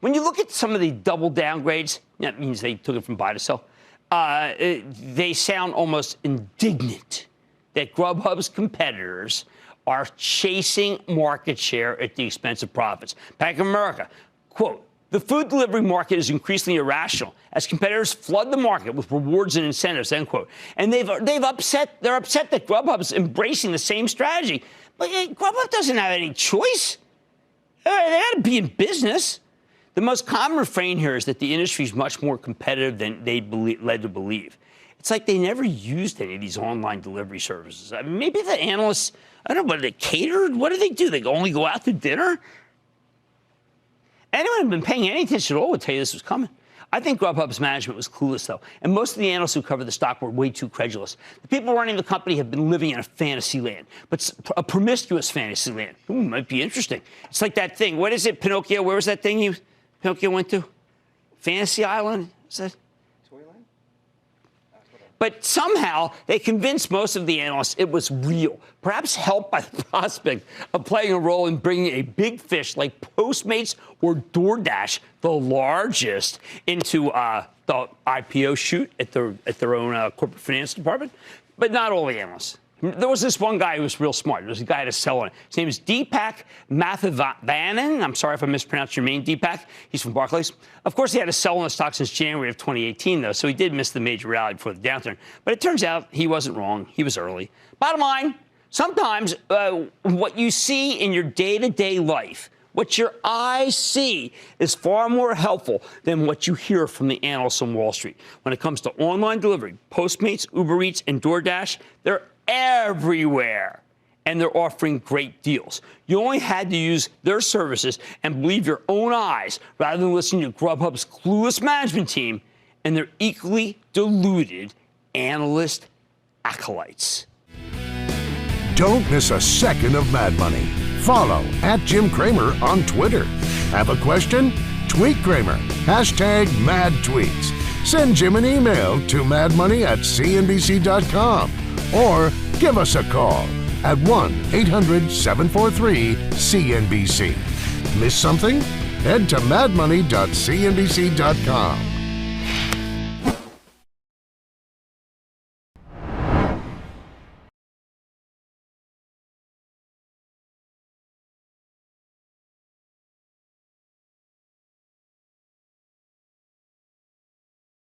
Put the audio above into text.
When you look at some of the double downgrades, that means they took it from buy to sell, they sound almost indignant that GrubHub's competitors are chasing market share at the expense of profits. Bank of America, quote, the food delivery market is increasingly irrational as competitors flood the market with rewards and incentives, end quote. And they're upset that GrubHub's embracing the same strategy. But GrubHub doesn't have any choice. They got to be in business. The most common refrain here is that the industry is much more competitive than they led to believe. It's like they never used any of these online delivery services. I mean, maybe the analysts, I don't know, but they catered? What do? They only go out to dinner? Anyone who's been paying any attention at all would tell you this was coming. I think GrubHub's management was clueless, though, and most of the analysts who cover the stock were way too credulous. The people running the company have been living in a fantasy land, but a promiscuous fantasy land. Ooh, might be interesting. It's like that thing. What is it, Pinocchio? Where was that thing Pinocchio went to? Fantasy Island? Is that? But somehow they convinced most of the analysts it was real, perhaps helped by the prospect of playing a role in bringing a big fish like Postmates or DoorDash, the largest, into the IPO shoot at their own corporate finance department. But not all the analysts. There was this one guy who was real smart. There was a guy to sell on it. His name is Deepak Mathivanan. I'm sorry if I mispronounced your name, Deepak. He's from Barclays. Of course, he had to sell on the stock since January of 2018, though, so he did miss the major rally before the downturn. But it turns out he wasn't wrong. He was early. Bottom line, sometimes what you see in your day-to-day life, what your eyes see, is far more helpful than what you hear from the analysts on Wall Street. When it comes to online delivery, Postmates, Uber Eats, and DoorDash, they're everywhere, and they're offering great deals. You only had to use their services and believe your own eyes rather than listening to GrubHub's clueless management team and their equally deluded analyst acolytes. Don't miss a second of Mad Money. Follow @Jim Cramer on Twitter. Have a question? Tweet Cramer. #MadTweets. Send Jim an email to madmoney@cnbc.com. Or give us a call at 1-800-743-CNBC. Miss something? Head to madmoney.cnbc.com.